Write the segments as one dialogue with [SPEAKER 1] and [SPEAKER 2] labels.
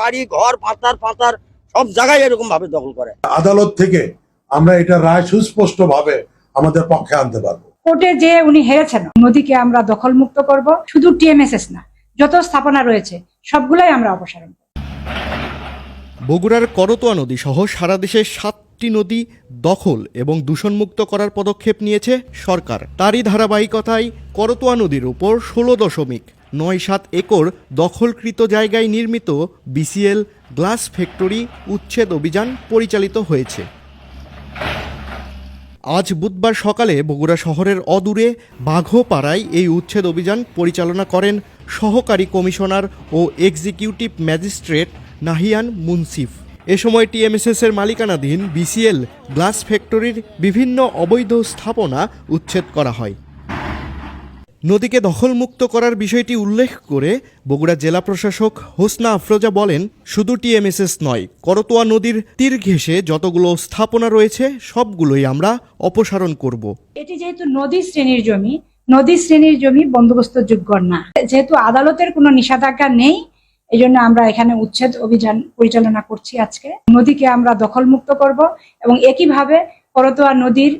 [SPEAKER 1] বাড়ি ঘর পাতার পাতার সব জায়গায় এরকম ভাবে দখল করে।
[SPEAKER 2] আদালত থেকে আমরা এটা রায় সুস্পষ্ট ভাবে আমাদের পক্ষে আনতে পারবো।
[SPEAKER 3] কোর্টে যে উনি হেরেছেন, নদীকে আমরা দখল মুক্ত করব, শুধু টিএমএসএস না, যত স্থাপনা রয়েছে সবগুলাই আমরা অপসারণ করব।
[SPEAKER 4] বগুড়ার করতোয়া নদী সহ সারা দেশের 7টি নদী দখল এবং দূষণমুক্ত করার পদক্ষেপ নিয়েছে সরকার। তারই ধারাবাহিকতায় করতোয়া নদীর উপর 16.97 একর দখলকৃত জায়গায় নির্মিত বিসিএল গ্লাস ফ্যাক্টরি উচ্ছেদ অভিযান পরিচালিত হয়েছে। আজ বুধবার সকালে বগুড়া শহরের অদূরে বাঘোপাড়ায় এই উচ্ছেদ অভিযান পরিচালনা করেন সহকারী কমিশনার ও এক্সিকিউটিভ ম্যাজিস্ট্রেট নাহিয়ান মুনসিফ। এ সময় টিএমএসএস-এর মালিকানাধীন বিসিএল গ্লাস ফ্যাক্টরির বিভিন্ন অবৈধ স্থাপনা উচ্ছেদ করা হয়। নদীকে দখলমুক্ত করার বিষয়টি উল্লেখ করে বগুড়া জেলা প্রশাসক হোসনা আফরোজা বলেন, শুধু টিএমএসএস নয়, করতোয়া নদীর তীর ঘেঁষে যতগুলো স্থাপনা রয়েছে সবগুলোই আমরা অপসারণ করব।
[SPEAKER 3] এটি যেহেতু নদী শ্রেণীর জমি বন্দোবস্তযোগ্য না, যেহেতু আদালতের কোনো নিষেধাজ্ঞা নেই, এই জন্য আমরা এখানে উচ্ছেদ অভিযান পরিচালনা করছি। আজকে নদীকে আমরা দখলমুক্ত করব এবং একইভাবে করতোয়া নদীর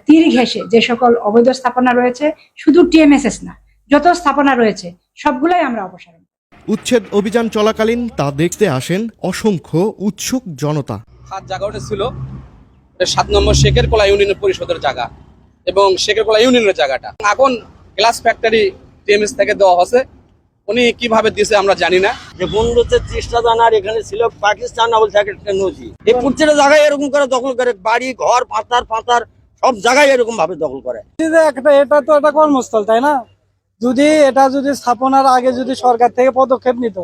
[SPEAKER 3] তীর ঘেঁষে যে সকল অবৈধ স্থাপনা রয়েছে, শুধু টিএমএসএস না, যত স্থাপনা রয়েছে সবগুলাই আমরা অপসারণ।
[SPEAKER 4] উচ্ছেদ অভিযান চলাকালীন তা দেখতে আসেন অসংখ্য উৎসুক জনতা।
[SPEAKER 5] হাত জায়গা ওটা ছিল 7 নম্বর শেখেরকোলা ইউনিয়ন পরিষদের জায়গা এবং শেখেরকোলা ইউনিয়নের জায়গাটা এখন গ্লাস ফ্যাক্টরি টিএমএস থেকে দেওয়া হচ্ছে। উনি কিভাবে দিয়েছে আমরা জানি না।
[SPEAKER 1] যে বন্ধুতে 30টা জানার এখানে ছিল পাকিস্তান আমল থেকে একটা নদী, এই প্রত্যেকটা জায়গায় এরকম করে দখল করে, বাড়ি ঘর পাতার পাতার সব জায়গায় এরকম ভাবে দখল করে।
[SPEAKER 6] এটা তো একটা কর্মস্থল, তাই না? যদি স্থাপনার আগে যদি সরকার থেকে পদক্ষেপ নিত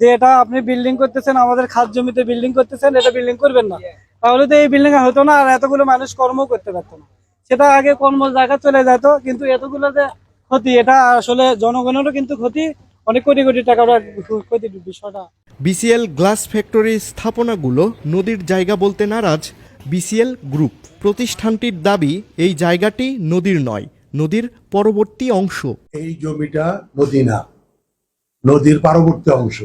[SPEAKER 6] যে এটা আপনি বিল্ডিং করতেছেন, আমাদের খাস জমিতে বিল্ডিং করতেছেন, এটা বিল্ডিং করবেন না, তাহলে তো এই বিল্ডিং হতো না আর এতগুলো মানুষ কর্ম করতে পারতো না। সেটা আগে কর্ম জায়গা চলে যেত, কিন্তু এতগুলো যে ক্ষতি, এটা আসলে জনগণেরও কিন্তু ক্ষতি, অনেক কোটি কোটি টাকার ক্ষতির বিষয়টা।
[SPEAKER 4] বিসিএল গ্লাস ফ্যাক্টরির স্থাপনাগুলো নদীর জায়গা বলতে নারাজ বিসিএল গ্রুপ। প্রতিষ্ঠানটির দাবি, এই জায়গাটি নদীর নয়, নদীর পরবর্তী অংশ।
[SPEAKER 2] এই জমিটা নদী না, নদীর পরবর্তী অংশ।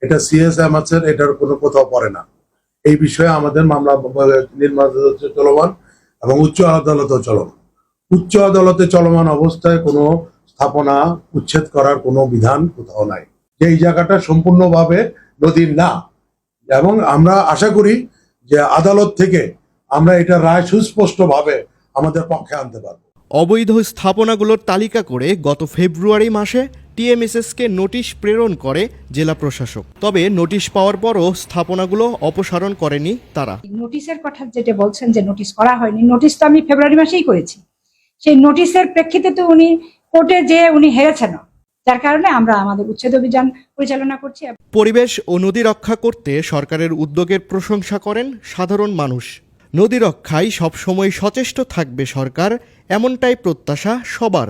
[SPEAKER 2] এটা সিএসএম আছে, এটার কোনো কোথাও পড়ে না। এই বিষয়ে আমাদের মামলা নির্মাণ চলমান এবং উচ্চ আদালতেও চলমান। উচ্চ আদালতে চলমান অবস্থায় কোনো স্থাপনা উচ্ছেদ করার কোনো বিধান কোথাও নাই। এই জায়গাটা সম্পূর্ণভাবে নদীর না, এবং আমরা আশা করি যে আদালত থেকে আমরা এটা রায় সুস্পষ্টভাবে আমাদের পক্ষে আনতে পারবো।
[SPEAKER 4] অবৈধ স্থাপনাগুলোর তালিকা করে গত ফেব্রুয়ারি মাসে টিএমএসএস-কে নোটিশ প্রেরণ করে জেলা প্রশাসক। তবে নোটিশ পাওয়ার পরও স্থাপনাগুলো অপসারণ করেনি তারা।
[SPEAKER 3] নোটিশের কথা যেটা বলছেন যে নোটিশ করা হয়নি, নোটিশ তো আমি ফেব্রুয়ারি মাসেই করেছি। সেই নোটিশের প্রেক্ষিতে তো উনি কোর্টে যে উনি হেরেছেন, যার কারণে আমরা আমাদের উচ্ছেদ অভিযান পরিচালনা করছি।
[SPEAKER 4] পরিবেশ ও নদী রক্ষা করতে সরকারের উদ্যোগের প্রশংসা করেন সাধারণ মানুষ। নদী রক্ষায় সবসময় সচেষ্ট থাকবে সরকার, এমনটাই প্রত্যাশা সবার।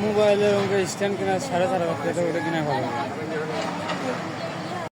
[SPEAKER 6] মোবাইলের স্ট্যান্ড কেনা 4.5 লাখ টাকা কিনা ভালো।